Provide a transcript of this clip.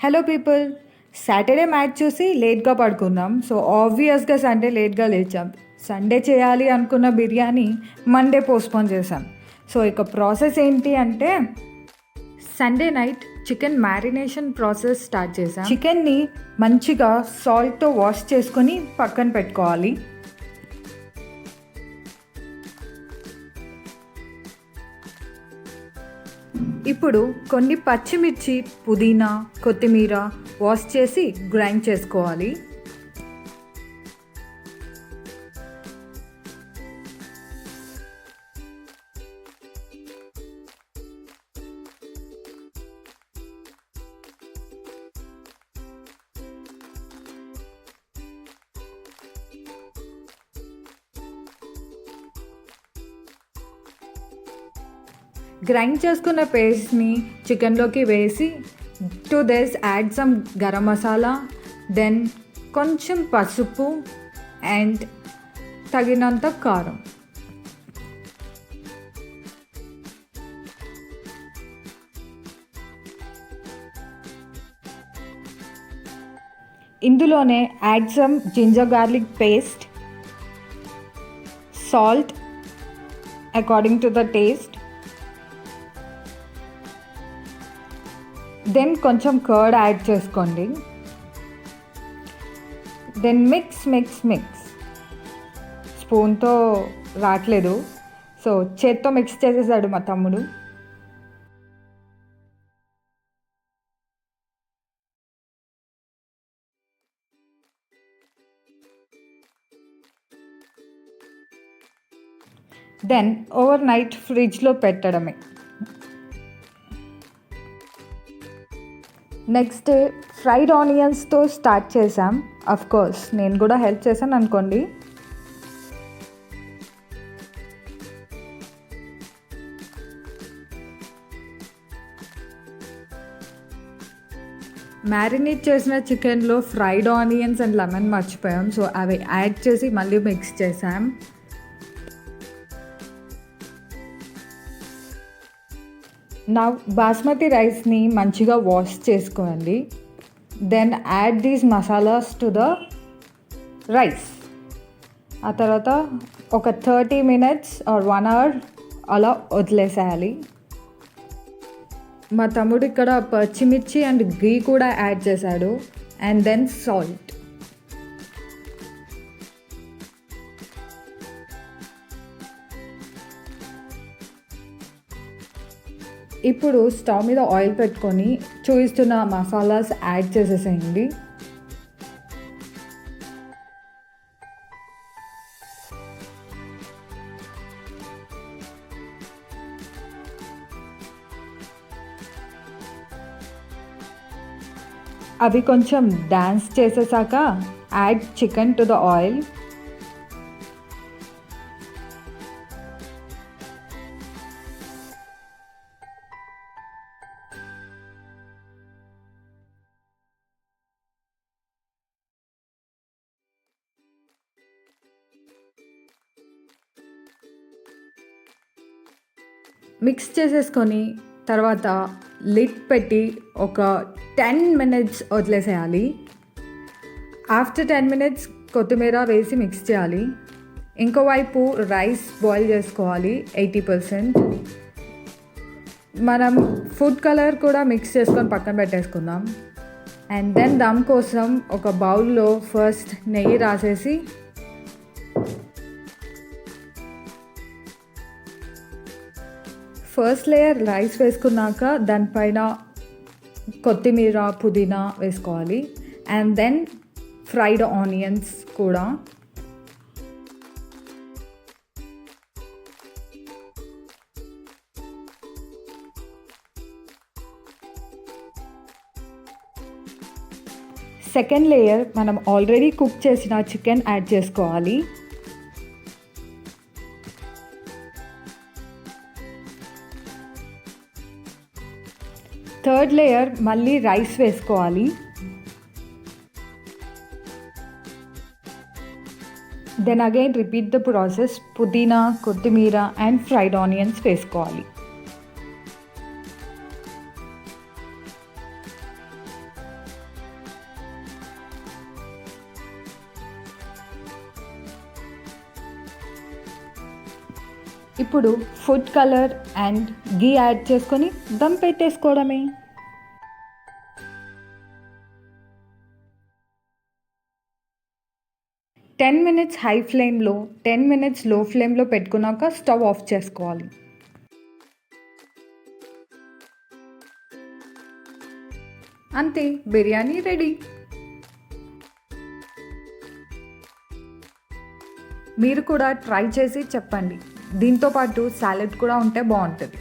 Hello people, Saturday match చూసి లేట్గా పడుకున్నాం. సో ఆబ్వియస్గా సండే లేట్గా లేచాం. సండే చేయాలి అనుకున్న బిర్యానీ మండే పోస్ట్పోన్ చేసాం. సో ఇక ప్రాసెస్ ఏంటి అంటే, Sunday night chicken marination process start చేసాం. చికెన్ని మంచిగా సాల్ట్తో వాష్ చేసుకొని పక్కన పెట్టుకోవాలి. ఇప్పుడు కొన్ని పచ్చిమిర్చి, పుదీనా, కొత్తిమీర వాష్ చేసి గ్రైండ్ చేసుకోవాలి. గ్రైండ్ చేసుకున్న పేస్ట్ని చికెన్లోకి వేసి to this add some garam masala, then కొంచెం పసుపు అండ్ తగినంత కారం. ఇందులోనే add some ginger garlic paste, salt according to the taste, then కొంచెం కర్డ్ యాడ్ చేసుకోండి. Then mix mix mix. స్పూన్తో రావట్లేదు, సో చేత్తో మిక్స్ చేసేసాడు మా తమ్ముడు. దెన్ ఓవర్ నైట్ ఫ్రిడ్జ్లో పెట్టడమే. నెక్స్ట్ డే ఫ్రైడ్ ఆనియన్స్తో స్టార్ట్ చేసాం. కోర్స్ నేను కూడా హెల్ప్ చేశాను అనుకోండి. మ్యారినేట్ చేసిన చికెన్లో ఫ్రైడ్ ఆనియన్స్ అండ్ లెమన్ మర్చిపోయాం, సో అవి యాడ్ చేసి మళ్ళీ మిక్స్ చేసాం. నా బాస్మతి రైస్ని మంచిగా వాష్ చేసుకోండి. Then add these masalas to the rice. ఆ తర్వాత ఒక 30 minutes ఆర్ 1 hour అలా వదిలేసేయాలి. మా తమ్ముడు ఇక్కడ పచ్చిమిర్చి అండ్ ఘీ కూడా యాడ్ చేశాడు. And then salt. ఇప్పుడు స్టవ్ మీద ఆయిల్ పెట్టుకొని చూపిస్తున్న మసాలాస్ యాడ్ చేసేసేయండి. అవి కొంచెం డాన్స్ చేసేసాక add chicken to the oil. Mix చేసేసుకొని తర్వాత లిడ్ పెట్టి ఒక 10 minutes వదిలేసేయాలి. ఆఫ్టర్ 10 minutes కొత్తిమీర వేసి మిక్స్ చేయాలి. ఇంకోవైపు రైస్ బాయిల్ చేసుకోవాలి 80%. మనం ఫుడ్ కలర్ కూడా మిక్స్ చేసుకొని పక్కన పెట్టేసుకుందాం. అండ్ దెన్ దమ్ కోసం ఒక బౌల్లో ఫస్ట్ నెయ్యి రాసేసి ఫస్ట్ లేయర్ రైస్ వేసుకున్నాక దానిపైన కొత్తిమీర, పుదీనా వేసుకోవాలి. అండ్ దెన్ ఫ్రైడ్ ఆనియన్స్ కూడా. సెకండ్ లేయర్ మనం ఆల్రెడీ కుక్ చేసిన చికెన్ యాడ్ చేసుకోవాలి. థర్డ్ లేయర్ మళ్ళీ రైస్ వేసుకోవాలి. Then again repeat the process. పుదీనా, కొత్తిమీర అండ్ ఫ్రైడ్ ఆనియన్స్ వేసుకోవాలి. ఇప్పుడు food colour and ghee add చేసుకొని దమ్ పెట్టేసుకోవడమే. 10 minutes హై ఫ్లేమ్లో 10 minutes లో ఫ్లేమ్లో పెట్టుకున్నాక స్టవ్ ఆఫ్ చేసుకోవాలి. అంతే, బిర్యానీ రెడీ. మీరు కూడా ట్రై చేసి చెప్పండి. దీంతో పాటు సాలెడ్ కూడా ఉంటే బాగుంటుంది.